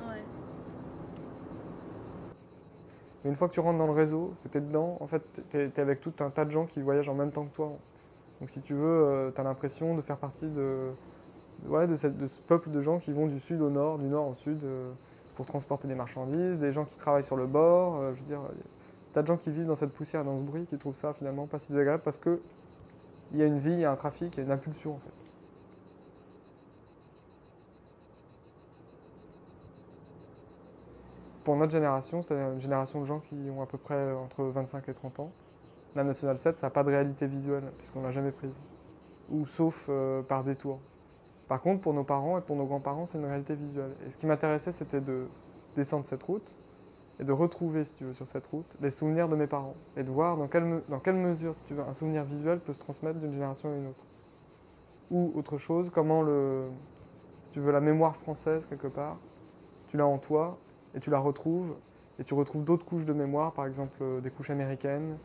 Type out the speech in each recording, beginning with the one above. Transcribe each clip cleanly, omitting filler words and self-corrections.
Ouais. Mais une fois que tu rentres dans le réseau, que tu es dedans, en fait, tu es avec tout un tas de gens qui voyagent en même temps que toi. Donc si tu veux, tu as l'impression de faire partie ouais, de ce peuple de gens qui vont du sud au nord, du nord au sud, pour transporter des marchandises, des gens qui travaillent sur le bord. Je veux dire, tas de gens qui vivent dans cette poussière, dans ce bruit, qui trouvent ça finalement pas si désagréable parce qu'il y a une vie, il y a un trafic, il y a une impulsion en fait. Pour notre génération, c'est une génération de gens qui ont à peu près entre 25 et 30 ans. La Nationale 7, ça n'a pas de réalité visuelle, puisqu'on ne l'a jamais prise. Ou sauf par détour. Par contre, pour nos parents et pour nos grands-parents, c'est une réalité visuelle. Et ce qui m'intéressait, c'était de descendre cette route et de retrouver, si tu veux, sur cette route, les souvenirs de mes parents. Et de voir dans quelle mesure, si tu veux, un souvenir visuel peut se transmettre d'une génération à une autre. Ou autre chose, comment si tu veux, la mémoire française, quelque part, tu l'as en toi et tu la retrouves. Et tu retrouves d'autres couches de mémoire, par exemple des couches américaines.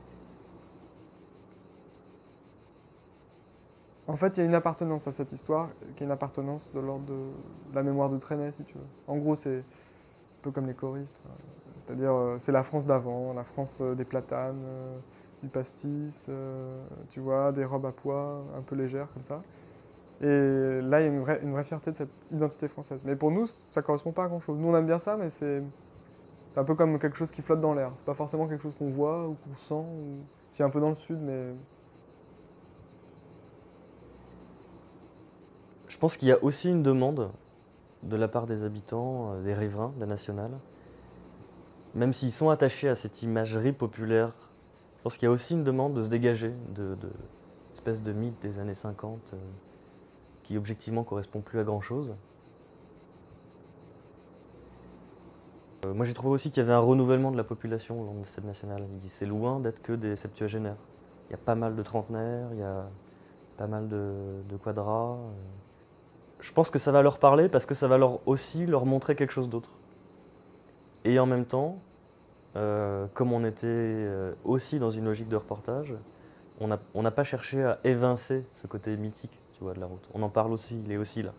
En fait, il y a une appartenance à cette histoire, qui est une appartenance de l'ordre de la mémoire de Trenet, si tu veux. En gros, c'est un peu comme les choristes. C'est-à-dire, c'est la France d'avant, la France des platanes, du pastis, tu vois, des robes à pois un peu légères comme ça. Et là, il y a une vraie fierté de cette identité française. Mais pour nous, ça ne correspond pas à grand-chose. Nous, on aime bien ça, mais c'est un peu comme quelque chose qui flotte dans l'air. C'est pas forcément quelque chose qu'on voit ou qu'on sent. C'est un peu dans le sud, mais Je pense qu'il y a aussi une demande de la part des habitants, des riverains de la nationale, même s'ils sont attachés à cette imagerie populaire. Je pense qu'il y a aussi une demande de se dégager de espèce de mythe des années 50 qui objectivement correspond plus à grand chose. Moi j'ai trouvé aussi qu'il y avait un renouvellement de la population au long de cette nationale. C'est loin d'être que des septuagénaires. Il y a pas mal de trentenaires, il y a pas mal de quadras. Je pense que ça va leur parler parce que ça va aussi leur montrer quelque chose d'autre. Et en même temps, comme on était aussi dans une logique de reportage, on n'a pas cherché à évincer ce côté mythique, tu vois, de la route. On en parle aussi, il est aussi là.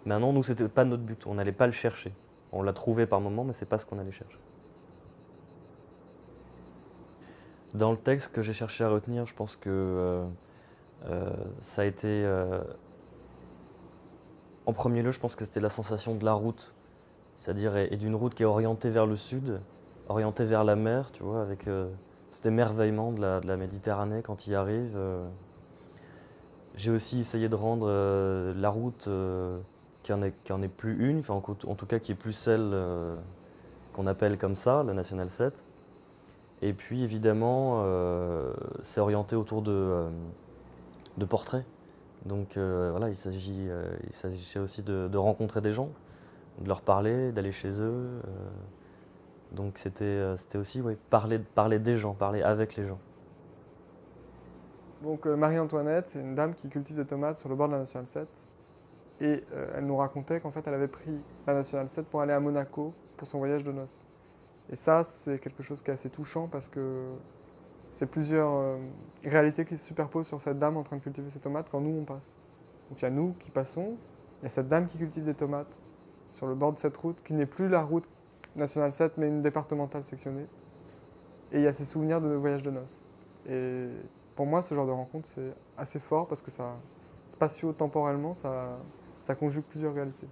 Maintenant, nous, c'était pas notre but, on n'allait pas le chercher. On l'a trouvé par moment, mais c'est pas ce qu'on allait chercher. Dans le texte que j'ai cherché à retenir, je pense que ça a été... en premier lieu, je pense que c'était la sensation de la route, c'est-à-dire et d'une route qui est orientée vers le sud, orientée vers la mer, tu vois, avec cet émerveillement de la Méditerranée quand il arrive. J'ai aussi essayé de rendre la route qui en est plus une, enfin, en tout cas qui est plus celle qu'on appelle comme ça, la Nationale 7. Et puis évidemment, c'est orienté autour de portraits. Donc voilà, il s'agissait aussi de rencontrer des gens, de leur parler, d'aller chez eux. Donc c'était aussi ouais, parler des gens, parler avec les gens. donc Marie-Antoinette, c'est une dame qui cultive des tomates sur le bord de la Nationale 7. Et elle nous racontait qu'en fait, elle avait pris la Nationale 7 pour aller à Monaco pour son voyage de noces. Et ça, c'est quelque chose qui est assez touchant parce que c'est plusieurs réalités qui se superposent sur cette dame en train de cultiver ses tomates quand nous, on passe. Donc il y a nous qui passons, il y a cette dame qui cultive des tomates sur le bord de cette route, qui n'est plus la route Nationale 7, mais une départementale sectionnée. Et il y a ces souvenirs de nos voyages de noces. Et pour moi, ce genre de rencontre, c'est assez fort parce que ça, spatio-temporellement, ça conjugue plusieurs réalités.